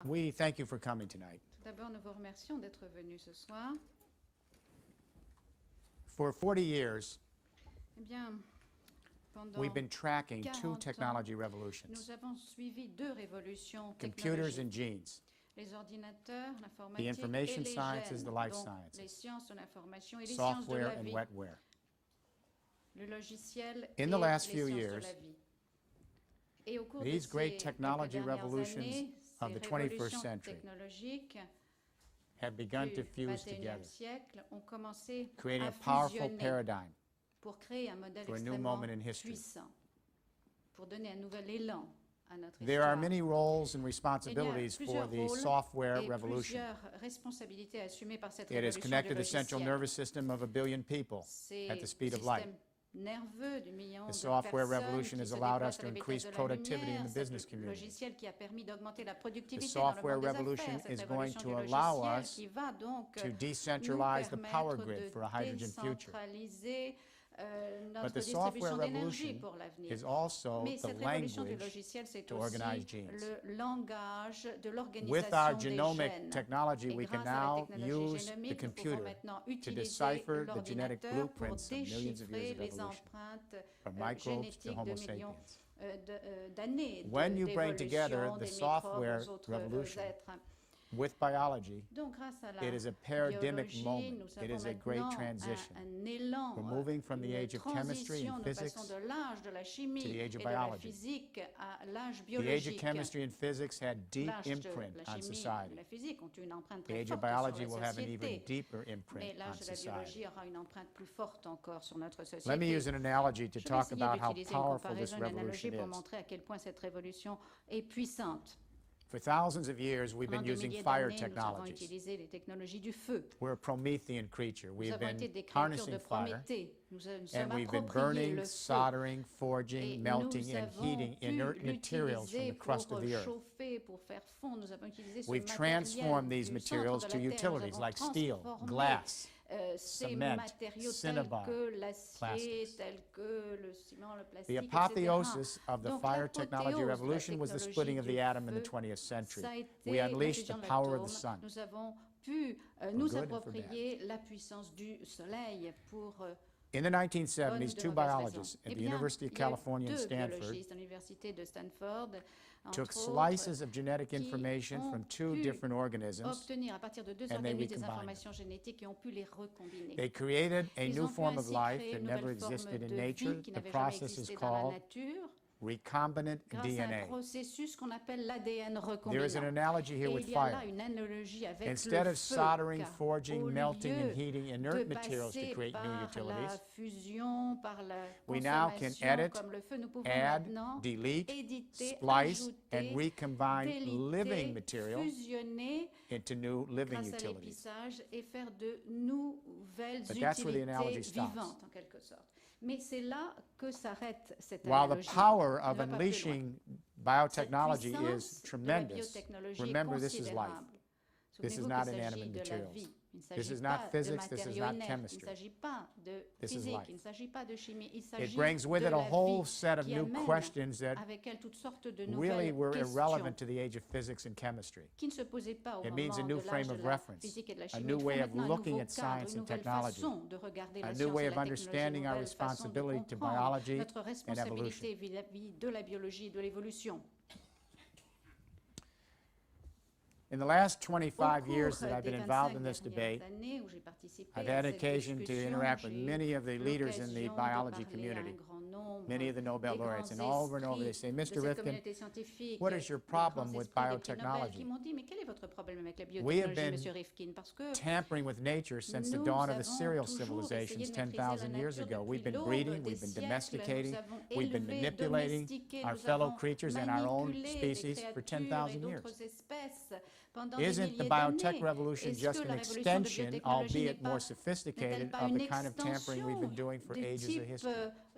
We thank you for coming tonight. Tout d'abord, nous vous remercions d'être venus ce soir. For 40 years, Eh bien, pendant we've been tracking 40 two ans, technology revolutions, nous avons suivi deux révolutions computers technologiques. and genes. Les ordinateurs, The l'informatique et information les sciences, gènes, the life donc sciences, les sciences de l'information et les sciences de software la and vie, wetware. le logiciel In et the last les few sciences years, de la vie. Et au cours these de great ces technology quelques dernières revolutions années, of ces the 21st révolutions century technologiques have begun du to fuse 21e together, siècle ont commencé creating à a powerful fusionner paradigm pour créer un modèle for a new extrêmement moment in history. puissant, pour donner un nouvel élan à notre There are histoire. many roles and Il y a responsibilities for plusieurs the rôles software et revolution. plusieurs responsabilités assumées par cette It has révolution du connected the central logiciel. nervous system of a billion people C'est at the le speed of light. système nerveux du million The de software personnes revolution qui has se allowed déplacent us à to la vitesse increase de la productivity in lumière, the business ce community. logiciel qui a permis d'augmenter la The productivité dans le software monde des revolution affaires, cette is going révolution to du allow logiciel us qui va donc to nous decentralize the power permettre grid de for a hydrogen future. décentraliser But notre the software distribution d'énergie revolution pour l'avenir. is also Mais the cette révolution du language logiciel, c'est to organize aussi genes. le langage de With l'organisation our des genomic gènes. technology, Et we can grâce à la now technologie use the génomique, nous pouvons computer maintenant to utiliser decipher the genetic l'ordinateur pour blueprints of millions of years déchiffrer of les evolution, empreintes from microbes to génétiques Homo de millions sapiens. d'années When you bring together d'évolution the des software microbes aux autres revolution êtres. with biology, Donc, grâce à la it is a paradigmic biologie, moment. nous It avons is a great maintenant transition. un élan, We're moving from the une age of chemistry transition. and Nous physics passons de l'âge de la chimie to the age et of de la biology. physique à l'âge The age of biologique. chemistry and physics had deep L'âge de imprint la on chimie et de society. la physique ont une empreinte The très age of forte sur biology la will have an even société. deeper Mais imprint on l'âge de la society. biologie aura une empreinte plus forte encore sur notre société. Let me use an analogy to Je vais talk essayer about how d'utiliser une powerful this comparaison, une analogie revolution pour is. montrer à quel point cette révolution est puissante. For thousands of years, we've Pendant been des using milliers fire d'années, nous avons technologies. utilisé les technologies du feu. We're a Promethean creature. Nous We've avons été been des créatures harnessing de fire, Prométhée. Nous sommes and we've been appropriés burning, le feu. soldering, Et forging, melting, nous and avons heating pu inert materials from l'utiliser the crust pour of the earth. chauffer, pour faire fondre. Nous avons utilisé ce We've matériel transformed these du materials centre to de la Terre. Nous utilities avons like steel, transformé, glass, ces cement, matériaux cinnabar, tels que l'acier, plastics. tels que le ciment, le The plastique, etc. apotheosis of the Donc, fire technology l'apothéose de la revolution was the technologie splitting of du the atom in the feu, 20th century. ça a été We la unleashed the fusion de power of the l'atome. sun. Nous avons pu nous good and for approprier la puissance du soleil pour In the 1970s, two biologists at Eh the bien, University of il y a California in deux Stanford biologistes à l'université de Stanford, took entre autres, slices of genetic qui information ont from two pu different organisms. obtenir à partir de deux and they organismes des recombined informations génétiques et ont pu les recombiner. They created a Ils new ont pu form of ainsi life créer that une never nouvelle forme existed in de nature. vie qui The n'avait jamais process is existé dans la called nature, recombinant grâce à un DNA. processus qu'on appelle l'ADN There is an recombinant. analogy Et here with il y a là fire. une analogie avec Instead le of feu, soldering, car forging, au melting, and lieu heating de inert materials to passer create new par la utilities, fusion, par la we now can consommation edit, comme le feu, nous pouvons add, maintenant delete, éditer, splice, ajouter, and recombine living déliter, material fusionner into new living grâce à utilities. l'épissage et faire de nouvelles But that's where the analogy utilités stops. vivantes en quelque sorte. Mais c'est là que s'arrête cette While the analogie. power Elle of va pas plus loin. unleashing biotechnology Cette is puissance de la tremendous, biotechnologie remember est this is life. considérable. This is Souvenez-vous not qu'il s'agit inanimate de la materials. vie. Il ne This s'agit is not pas de physics, this is matériaux not inertes, il ne chemistry. s'agit pas de This is physique, life. il ne s'agit pas de chimie, il It s'agit brings with de it a la whole vie set of qui new amène questions that avec elle toutes sortes de really nouvelles were irrelevant questions to the age of physics and chemistry. qui ne se posaient pas au It moment means a new de frame l'âge of de la reference, physique et de la a chimie. new Il faut way of maintenant un looking nouveau at cadre, science une and nouvelle technology, façon de regarder la a new science way et of la technologie, une understanding our nouvelle façon de responsibility to comprendre biology notre and responsabilité evolution. vis-à-vis de la biologie et de l'évolution. In the last Au 25 cours years that I've des been involved in 25 this dernières debate, années où j'ai participé I've à had cette occasion to discussion, interact with j'ai eu many of the leaders in the l'occasion de biology parler à un community, grand nombre many of the Nobel des laureates, and grands over they say, esprits Mr. de cette Rifkin, communauté scientifique, what is your des problem grands with esprits des prix Nobel, biotechnology? qui m'ont dit, mais quel est votre problème avec la We have biotechnologie, been Monsieur Rifkin? Parce que tampering with nature since the nous dawn of the avons cereal toujours civilizations essayé de maîtriser la 10,000 years nature ago. We've depuis been l'aube breeding, des we've been siècles. domesticating, Nous avons we've been élevé, manipulating domestiqué, our nous fellow avons creatures and our own manipulé species des for créatures et 10,000 years. d'autres espèces pendant des Isn't the milliers biotech d'années. revolution Est-ce just que an la révolution de extension, biotechnologie albeit more n'est-elle sophisticated, pas of une the kind of tampering we've been doing for extension du ages of type history?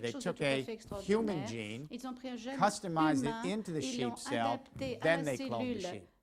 quelque they chose de took tout à a fait human extraordinaire. gene, Ils ont pris un gène customized humain, it into the ils l'ont sheep cell, adapté à then la they cloned the cellule sheep.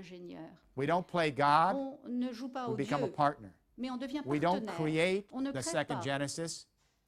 ingénieur. We don't play God, On ne joue pas we au become a Dieu, partner. mais on devient We don't partenaire. create On ne the crée second pas. Genesis,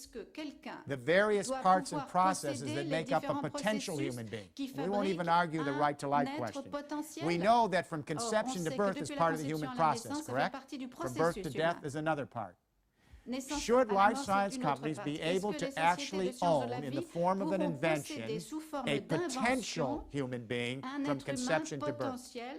est-ce que quelqu'un the various doit parts and pouvoir processes posséder that les make up a différents potential processus human being? qui We won't even fabriquent argue the right to life un être question. potentiel? We know that from Or, on conception to sait que birth is depuis la part of the conception human à la process, naissance, ça fait correct? partie du From birth to processus death humain. is another part. Naissance Should à la life mort, science c'est une autre companies partie. be Est-ce able que to les sociétés actually de sciences de own, la in the vie form of an pourront invention, posséder sous forme a d'invention potential human being un from être humain conception to birth? potentiel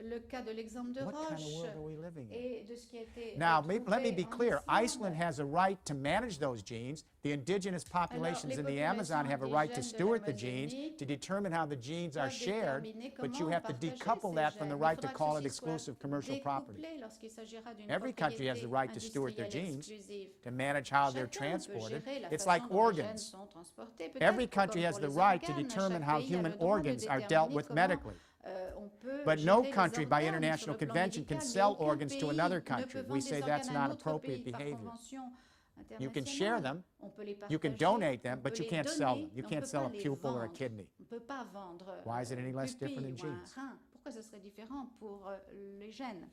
le cas de l'exemple de What kind of Roche world are we living in? et de ce qui a été Now, trouvé let me be en clear. Islande. Iceland has a right to manage those genes. The indigenous populations in the Amazon have a right to steward the genes, to determine how the genes are shared, but you have to decouple that from the right to call it exclusive commercial property. Every country has the right to steward their genes, to manage how they're transported. It's like organs. Every country has the right to determine how human organs are dealt with medically. But no country, by international convention, can sell organs to another country. We say that's not appropriate behavior. You can share them, you can donate them, but you can't sell them. You can't sell a pupil or a kidney. Why is it any less different in genes? Pourquoi ce serait différent pour les gènes?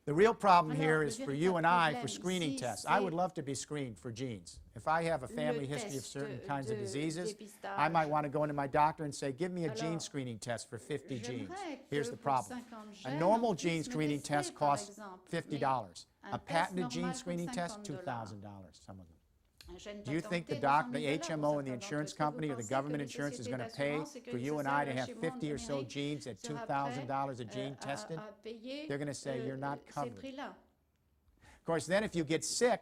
The real problem here is for you and I for screening tests. I would love to be screened for genes. If I have a family history of certain kinds of diseases, I might want to go into my doctor and say, give me a gene screening test for 50 genes. Here's the problem. A normal gene screening test costs $50. A patented gene screening test, $2,000, some of them. Do you think the HMO and the insurance company or the government insurance is going to pay for you and I to have 50 or so genes at $2,000 a gene tested? They're going to say you're not covered. Of course, then if you get sick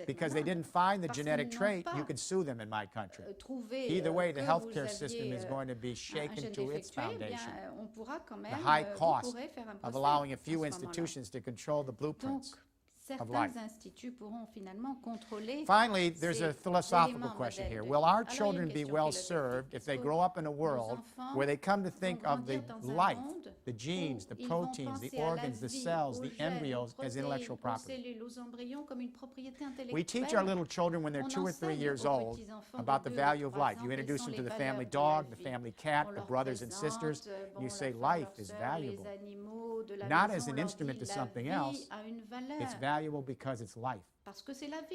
because they didn't find the genetic trait, you could sue them in my country. Either way, the healthcare system is going to be shaken to its foundation. The high cost of allowing a few institutions to control the blueprints of life. Finally, there's a philosophical question here. Will our children be well served if they grow up in a world where they come to think of the life, the genes, the proteins, the organs, the cells, the embryos as intellectual property? We teach our little children when they're 2 or 3 years old about the value of life. You introduce them to the family dog, the family cat, the brothers and sisters. You say life is valuable, not as an instrument to something else. It's valuable because it's life.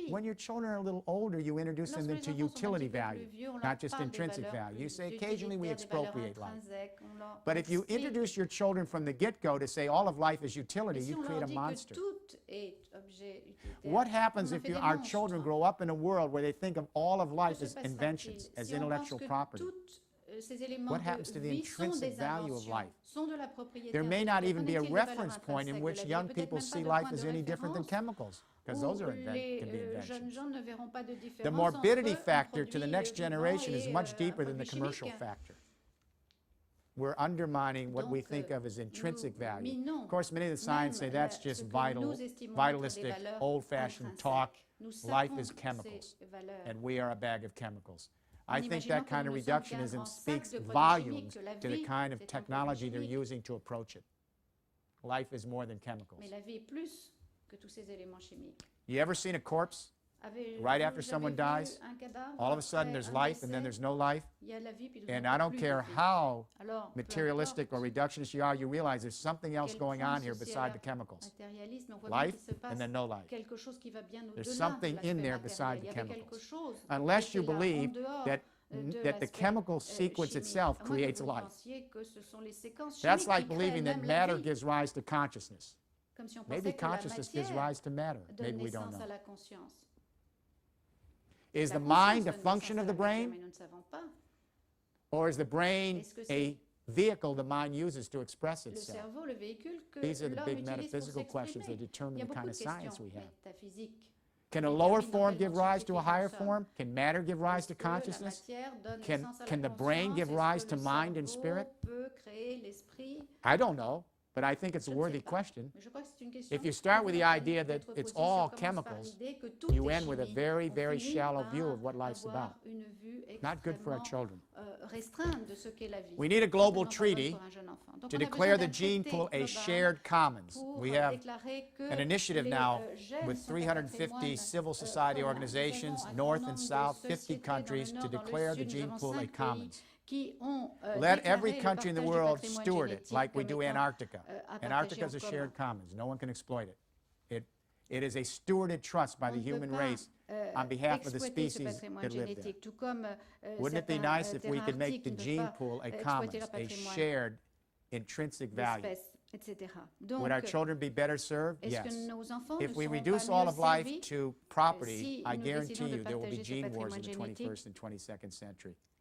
When your children are a little older, you introduce them into utility value, not just intrinsic value. You say occasionally we expropriate life. But if you introduce your children from the get-go to say all of life is utility, you create a monster. What happens if our children grow up in a world where they think of all of life as inventions, as intellectual property? What happens to the intrinsic value of life? There may not even be a reference point in which young people see life as any different than chemicals, because those can be inventions. The morbidity factor to the next generation is much deeper than the commercial factor. We're undermining what we think of as intrinsic value. Of course, many of the science say that's just vitalistic, old-fashioned talk. Life is chemicals, and we are a bag of chemicals. I think that kind of reductionism speaks volumes to the kind of technology they're using to approach it. Life is more than chemicals. You ever seen a corpse right after someone dies? All of a sudden there's life and then there's no life. And I don't care how materialistic or reductionist you are, you realize there's something else going on here beside the chemicals. Life and then no life. There's something in there beside the chemicals. Unless you believe that the chemical sequence itself creates life. That's like believing that matter gives rise to consciousness. Maybe consciousness gives rise to matter. Maybe we don't know. Is the mind a function of the brain? Or is the brain a vehicle the mind uses to express itself? These are the big metaphysical questions that determine the kind of science we have. Can a lower form give rise to a higher form? Can matter give rise to consciousness? Can the brain give rise to mind and spirit? I don't know, but I think it's a worthy question. If you start with the idea that it's all chemicals, you end with a very, very shallow view of what life's about. Not good for our children. We need a global treaty to declare the gene pool a shared commons. We have an initiative now with 350 civil society organizations, north and south, 50 countries, to declare the gene pool a commons. Let every country in the world steward it like we do Antarctica. Antarctica is a shared commons. No one can exploit it. It is a stewarded trust by the human race on behalf of the species that live there. Wouldn't it be nice if we could make the gene pool a commons, a shared intrinsic value? Would our children be better served? Yes. If we reduce all of life to property, I guarantee you there will be gene wars in the 21st and 22nd century.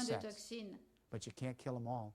moins de insects, toxines. but you can't kill them all.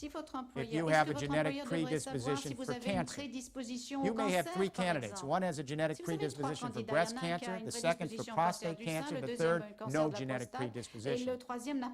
Si votre if you employeur, have est-ce a que votre genetic employeur devrait savoir si predisposition vous for avez une cancer? prédisposition You au may have cancer, 3 par candidates. exemple? One has a genetic Si vous avez 3 predisposition for candidats, il y breast en a un qui a cancer, une the second for prédisposition au cancer prostate du sein, cancer, le the deuxième third, un cancer no de la genetic prostate, et predisposition. le troisième n'a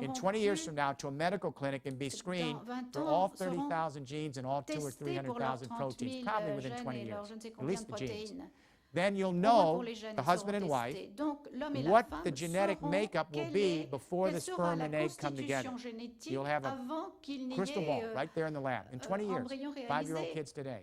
in 20 years from now to a medical clinic and be screened for all 30,000 genes and all 200,000 or 300,000 proteins, probably within 20 years, at least the genes. Then you'll know, the husband and wife, what the genetic makeup will be before the sperm and egg come together. You'll have a crystal ball right there in the lab in 20 years, 5-year-old kids today.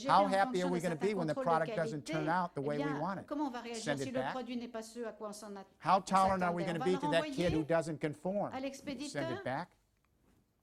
gérer How en happy fonction are we de going to certains be when the contrôles de product doesn't qualité, turn out the eh way we bien, want it? comment on va réagir Send si it le back? produit n'est pas ce à quoi on How on tolerant are we s'attendait? going to On va be le to that kid who renvoyer doesn't conform? à Send l'expéditeur? it back.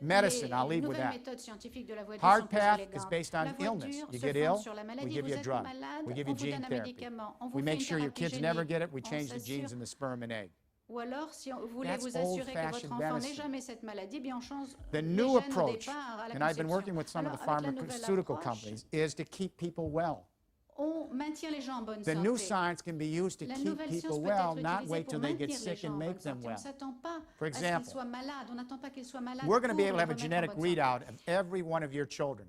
Medicine, I'll Les leave with nouvelles that. méthodes scientifiques de la voie dure Hard sont plus path is élégantes. based La on voie illness. dure You se get fonde ill, sur la we maladie, give you vous a êtes drug. malade, We give on you vous donne gene un therapy. médicament, on vous We fait make une sure your thérapie kids never génique. get it. We On change the s'assure- genes in the sperm and egg. Ou alors, si vous voulez That's vous assurer que votre old-fashioned enfant n'ait medicine. jamais cette maladie, bien on change The les new gènes au approach, départ à la and I've been working conception. with some of the Alors, avec la nouvelle pharmaceutical approche, companies, is to keep people well. on maintient les gens en bonne The santé. new science can be used to La keep nouvelle science people peut well, être not utilisée wait pour till they get maintenir les sick gens and en bonne make them santé. On ne well. s'attend pas For à ce qu'ils example, soient malades. On n'attend pas qu'ils soient malades We're going to be pour able to have a les remettre en genetic bonne santé. readout of every one of your children.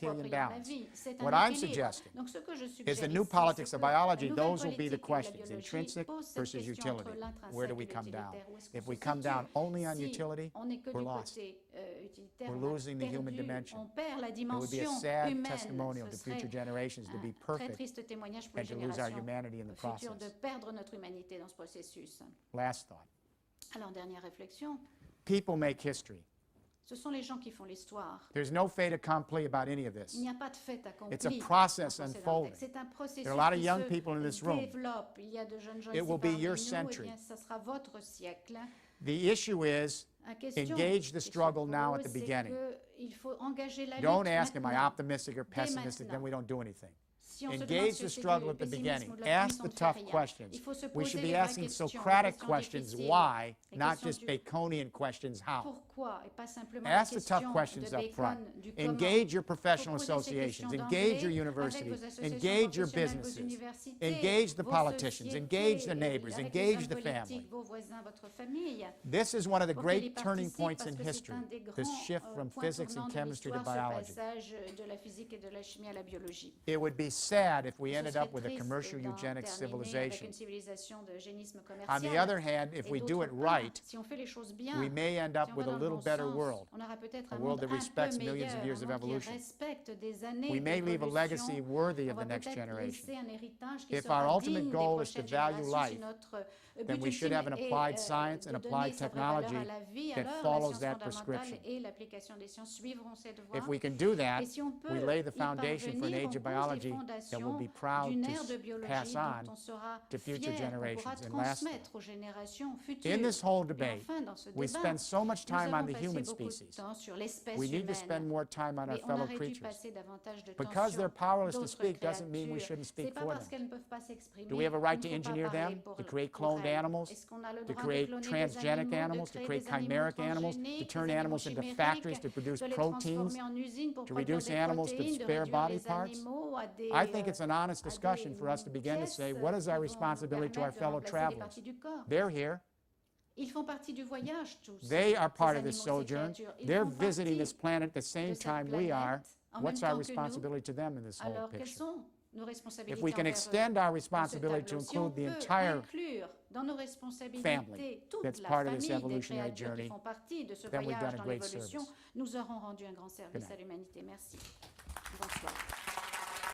Aristotelian approprié à la balance. vie. C'est What un I'm équilibre. suggesting Donc, ce que je is suggère the new ici, politics c'est of que la biology, nouvelle those will be the politique de la questions, biologie intrinsic pose cette versus question entre utility. l'intrinsèque Where do et we come down? l'utilitaire. Où est-ce qu'on If we se come down situe? only on Si utility, on n'est que we're du lost. côté utilitaire, We're on a losing the human perdu, dimension. on perd la It would be a dimension sad humaine. testimonial Ce to serait future generations to be un très perfect triste témoignage pour les and to lose our générations humanity in the futures de process. perdre notre humanité dans ce processus. Last thought. Alors, dernière réflexion, People make history. ce sont les gens qui font l'histoire. There's no fait accompli about any of Il this. n'y a pas de fait accompli. It's a process dans ce unfolding. texte. C'est un processus There are a lot of qui young se people in this room. développe. Il y a de jeunes gens It ici will be parmi your nous. Eh century. bien, ça sera votre siècle. The issue is La question engage the qui se struggle now at pose, the c'est beginning. qu'il faut engager la lutte Don't ask, am I maintenant. optimistic or pessimistic? Then maintenant. we don't do anything. Si on se demande Engage si the c'est struggle du at the pessimisme beginning. ou de l'optimisme, Ask on the ne fait tough rien. questions. Il faut se We poser should les be vraies asking questions, Socratic les questions, difficiles, why, les not questions just du Baconian questions, how. pourquoi et pas simplement Ask la the tough question questions de up Bacon, front. du comment. Engage your professional Faut poser ces questions associations. d'emblée Engage your avec universities. vos associations Engage your professionnelles, vos businesses. universités, Engage the vos politicians. sociétés, Engage the neighbors. avec les Engage hommes the politiques, family. vos voisins, votre famille. This is one of the Pour qu'ils y great turning participent, points parce in que c'est history, un des this grands shift from points physics tournants and de chemistry to l'histoire, ce biology. passage de la physique et de la chimie à la biologie. It would be sad if we Ce ended serait up with a triste commercial d'en eugenics terminer avec civilization. une civilisation de génisme On the commercial. other hand, if Et we do it d'autre part, right, si on fait les choses bien, we may end si up on with va a dans le little bon better sens, world. on aura peut-être A un world monde that un respects peu millions of meilleur, years un of monde qui evolution. respecte des années We may leave a legacy d'évolution. worthy On of va the next peut-être generation. laisser un héritage qui If sera our ultimate digne des goal is to prochaines value générations. Si life, notre then but we should have an ultime applied est science and de donner applied sa vraie valeur technology à la vie, that alors la follows science that fondamentale prescription. et l'application des sciences suivront cette voie. If we can do that, Et si on peut we lay the y foundation for an parvenir, age of on pose les biology that fondations we'll be proud d'une to ère de biologie pass on dont on sera to future fier, qu'on generations. pourra And lastly, transmettre aux générations futures. in this whole Et debate, enfin, dans ce we débat, spend so much nous time on avons the passé human beaucoup de species. temps sur l'espèce We need to spend humaine. more time on our Mais on fellow aurait dû creatures. passer davantage de temps Because sur they're powerless to d'autres speak doesn't mean we créatures. shouldn't C'est speak pas for parce them. qu'elles ne peuvent pas s'exprimer Do we have a right to qu'il ne faut pas engineer parler them, pour- to create pour cloned elles. animals, Est-ce qu'on a le to droit de create cloner des transgenic animaux, animals, de to créer create des animaux chimeric animals, to transgéniques, turn des animals into chimériques, factories to produce de les proteins, transformer en usines pour to produire reduce des animals to protéines, de spare réduire body les parts? animaux à des, I think it's an honest à discussion des for us to begin to pièces say, what is qui our vont responsibility to our permettre de fellow remplacer des travelers? parties du corps. They're here. Ils font partie du voyage, tous. They are part ces of this animaux, ces sojourn. créatures. Ils They're font visiting partie this planet at the same de cette time we are. planète en What's même our temps que nous. responsibility to them in this whole Alors, quelles picture? sont nos responsabilités If we can envers eux extend our dans ce responsibility to tableau? Si on include the peut entire inclure dans nos responsabilités family toute that's la part of this famille des evolutionary créatures qui journey, font partie de ce then we've voyage done a dans great l'évolution, service. nous aurons rendu un grand service Good à l'humanité. Merci. Bonsoir.